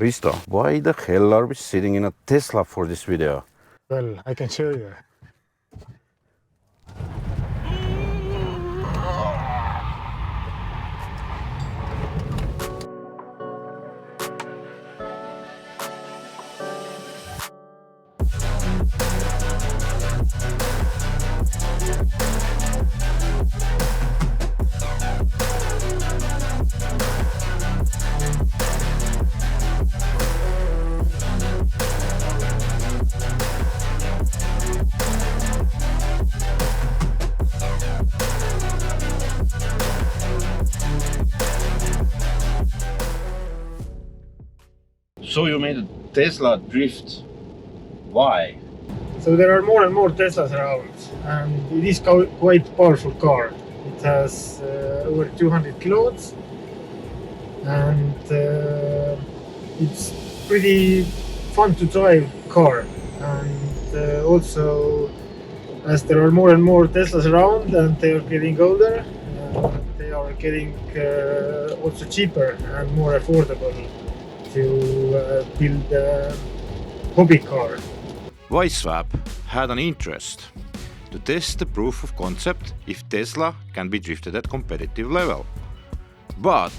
Risto, why the hell are we sitting in a Tesla for this video? Well, I can show you. So you made a Tesla drift. Why? So there are more and more Teslas around, and it is quite powerful car. It has over 200 kilowatts, and it's pretty fun to drive car. And also, as there are more and more Teslas around, and they are getting older, they are getting also cheaper and more affordable to build a hobby car. Wisefab had an interest to test the proof of concept if Tesla can be drifted at competitive level. But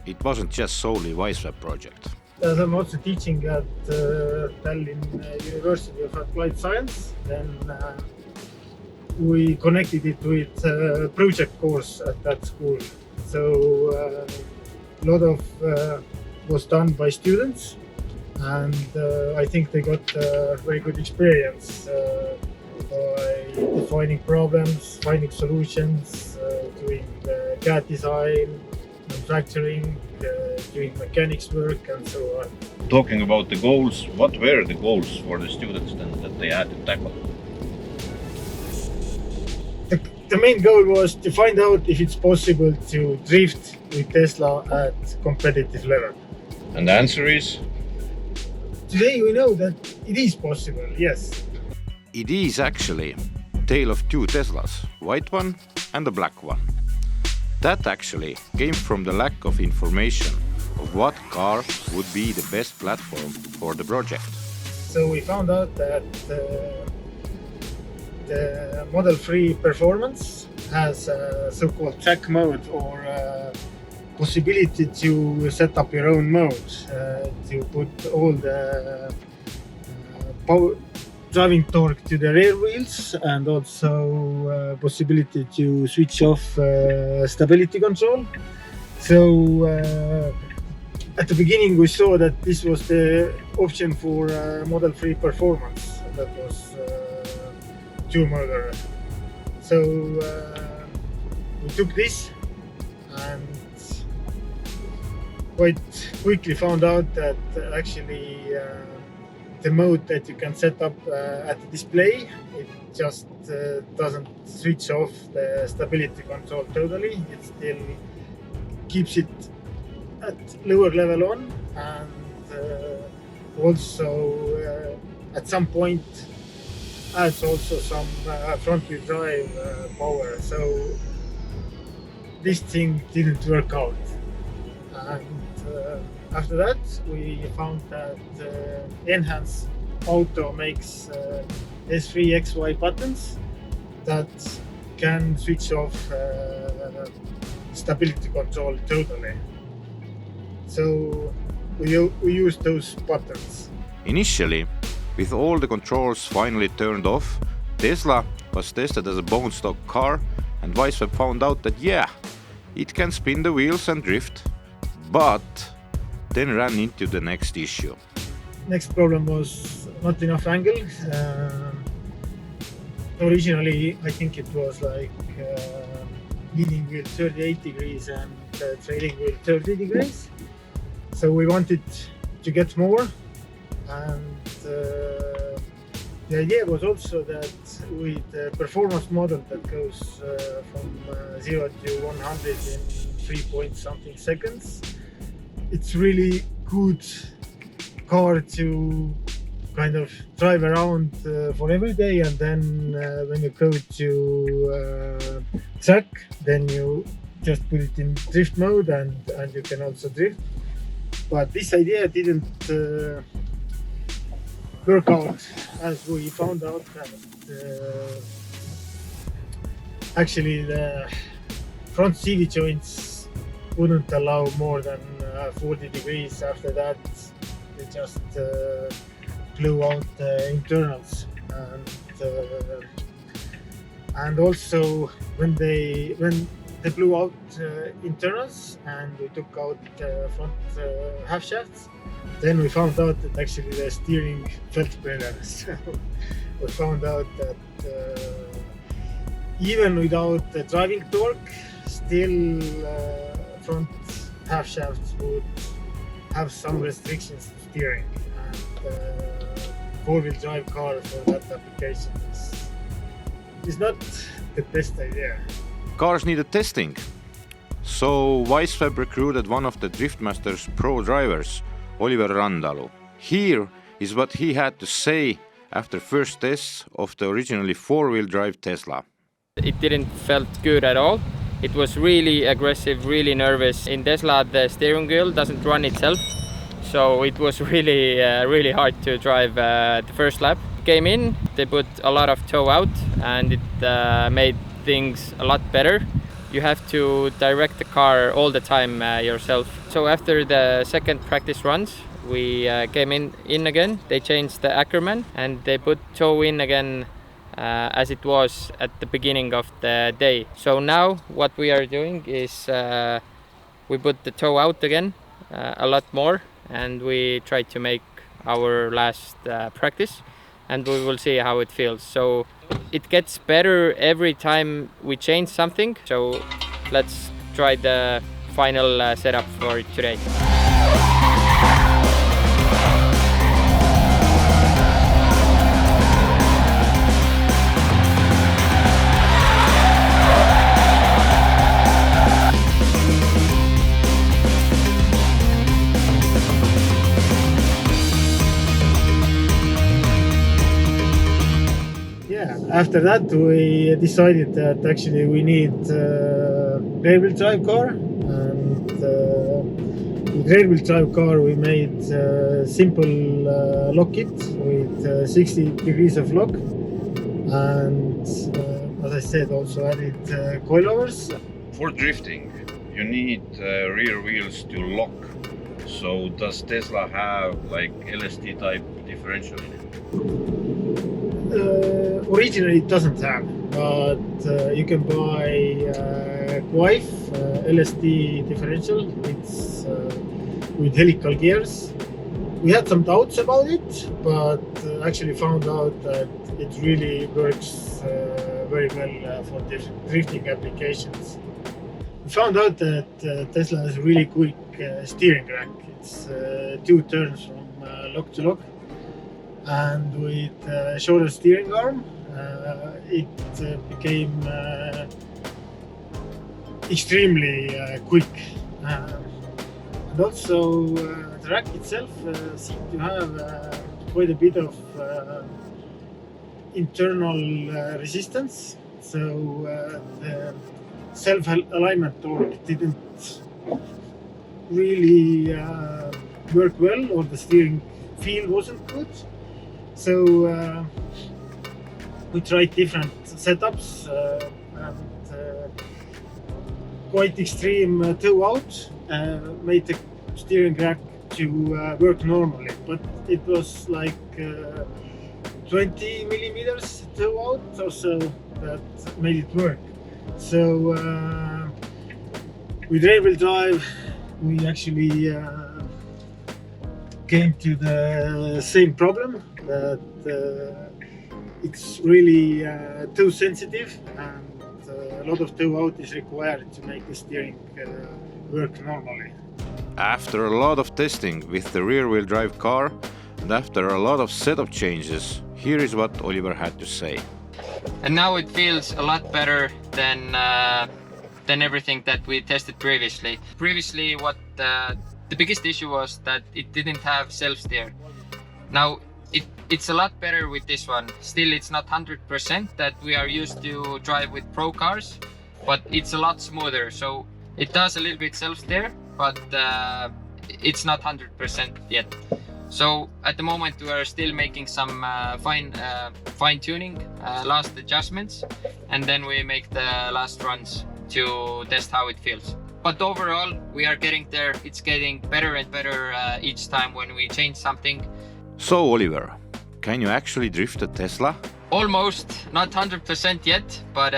it wasn't just solely Wisefab project. As I'm also teaching at Tallinn University of Applied Science, then we connected it with a project course at that school. So a lot of was done by students, and I think they got very good experience by defining problems, finding solutions, doing CAD design, manufacturing, doing mechanics work, and so on. Talking about the goals, what were the goals for the students then that they had to tackle? The main goal was to find out if it's possible to drift with Tesla at competitive level. And the answer is? Today we know that it is possible, yes. It is actually a tale of two Teslas, white one and a black one. That actually came from the lack of information of what car would be the best platform for the project. So we found out that the Model 3 Performance has a so-called track mode, or possibility to set up your own mode, to put all the power driving torque to the rear wheels, and also possibility to switch off stability control. So at the beginning we saw that this was the option for Model 3 Performance. That was two-motor. So we took this and quite quickly found out that actually the mode that you can set up at the display, it just doesn't switch off the stability control totally. It still keeps it at lower level on, and also at some point adds also some front wheel drive power. So this thing didn't work out, and after that we found that Enhance Auto makes S3XY buttons that can switch off stability control totally. So we use those buttons. Initially, with all the controls finally turned off, Tesla was tested as a bone stock car, and Wisefab found out that yeah, it can spin the wheels and drift, but then ran into the next issue. Next problem was not enough angle. Originally I think it was like leading wheel 38 degrees and trailing wheel 30 degrees. So we wanted to get more, and the idea was also that with the performance model that goes from 0 to 100 in 3 point something seconds, it's really good car to kind of drive around for every day, and then when you go to track, then you just put it in drift mode, and you can also drift. But this idea didn't work out, as we found out that actually the front CV joints wouldn't allow more than 40 degrees. After that, they just blew out the internals, and also when they blew out internals and we took out front half shafts, then we found out that actually the steering felt better. So we found out that even without the driving torque, still front half shafts would have some restrictions to steering, and four-wheel drive car for that application is not the best idea. Cars needed testing. So Wisefab recruited one of the Driftmaster's pro drivers, Oliver Randalu. Here is what he had to say after first tests of the originally four-wheel drive Tesla. It didn't felt good at all. It was really aggressive, really nervous. In Tesla, the steering wheel doesn't run itself, so it was really hard to drive the first lap. Came in, they put a lot of toe out, and it made things a lot better. You have to direct the car all the time yourself. So after the second practice runs, we came in again. They changed the Ackerman and they put toe in again as it was at the beginning of the day. So now what we are doing is we put the toe out again a lot more, and we try to make our last practice, and we will see how it feels. So it gets better every time we change something. So let's try the final setup for today. After that, we decided that actually we need rear-wheel drive car, and with rear-wheel drive car we made simple lock kit with 60 degrees of lock, and as I said, also added coilovers. For drifting, you need rear wheels to lock. So does Tesla have like LSD type differential in it? Originally it doesn't have, but you can buy Wisefab LSD differential. It's with helical gears. We had some doubts about it, but actually found out that it really works very well for drifting applications. We found out that Tesla has a really quick steering rack. It's 2 turns from lock to lock, and with shorter steering arm, it became extremely quick. And also the rack itself seemed to have quite a bit of internal resistance, so the self-alignment torque didn't really work well, or the steering feel wasn't good. So we tried different setups and quite extreme toe out made the steering rack to work normally, but it was like 20 millimeters toe out or so that made it work. So with rear-wheel drive we actually came to the same problem, that it's really toe sensitive, and a lot of toe out is required to make the steering work normally. After a lot of testing with the rear-wheel drive car and after a lot of setup changes, here is what Oliver had to say. And now it feels a lot better than everything that we tested previously. Previously, what the biggest issue was that it didn't have self-steer. Now it's a lot better with this one. Still, it's not 100% that we are used to drive with pro cars, but it's a lot smoother. So it does a little bit self-steer, but it's not 100% yet. So at the moment we are still making some fine tuning, last adjustments, and then we make the last runs to test how it feels. But overall we are getting there. It's getting better and better each time when we change something. So Oliver, can you actually drift a Tesla? Almost, not 100% yet, but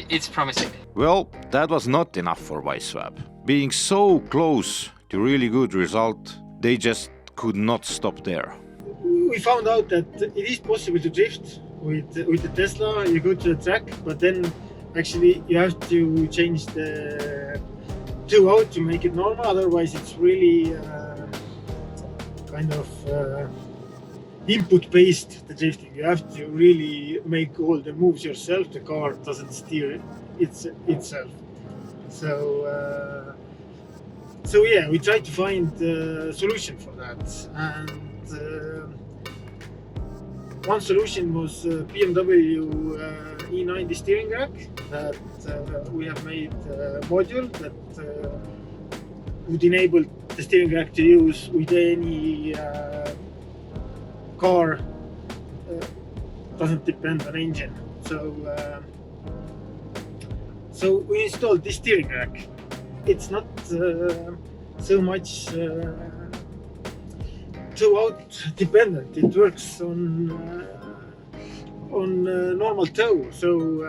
it's promising. Well, that was not enough for Wisefab. Being so close to really good result, they just could not stop there. We found out that it is possible to drift with the Tesla. You go to the track, but then actually you have to change the two out to make it normal. Otherwise, it's really kind of input-based, the drifting. You have to really make all the moves yourself. The car doesn't steer itself. So yeah, we tried to find a solution for that, and one solution was BMW E90 steering rack that we have made a module that would enable the steering rack to use with any car, doesn't depend on engine. So we installed this steering rack. It's not so much two-out dependent. It works on normal tow. So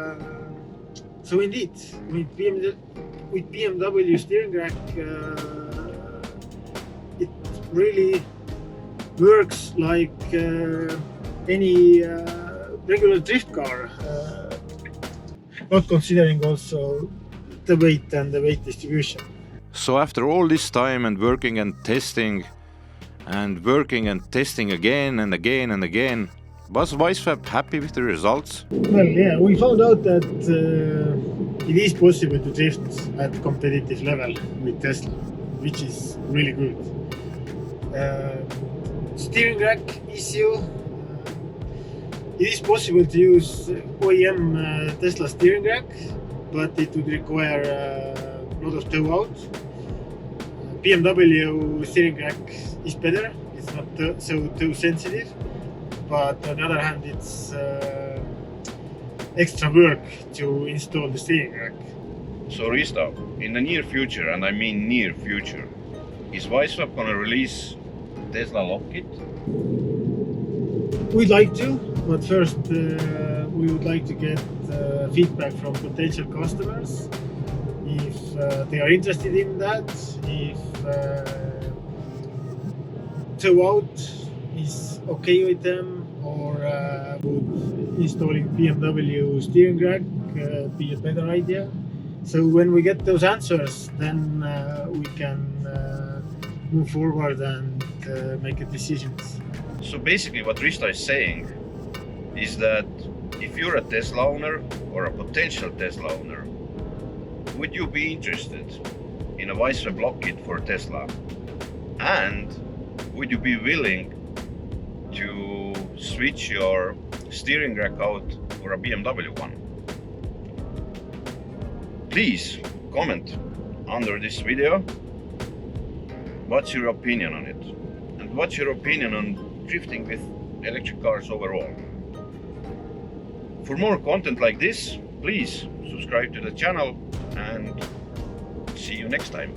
indeed, with BMW steering rack, it really works like any regular drift car, not considering also the weight and the weight distribution. So after all this time and working and testing again and again and again, was Wisefab happy with the results? Well, yeah, we found out that it is possible to drift at competitive level with Tesla, which is really good. Steering rack issue, it is possible to use OEM Tesla steering rack, but it would require a lot of tow out. BMW steering rack is better, it's not so tow sensitive, but on the other hand it's extra work to install the steering rack. So Risto, in the near future, and I mean near future, is Wisefab gonna release Tesla Lock-It? We'd like to, but first we would like to get feedback from potential customers if they are interested in that, if tow out is okay with them, or would installing BMW steering rack be a better idea. So when we get those answers, then we can move forward and make a decisions. So basically what Risto is saying is that if you're a Tesla owner or a potential Tesla owner, would you be interested in a Wisefab Lock-It for Tesla? And would you be willing to switch your steering rack out for a BMW one? Please comment under this video what's your opinion on it, and what's your opinion on drifting with electric cars overall. For more content like this, please subscribe to the channel and see you next time.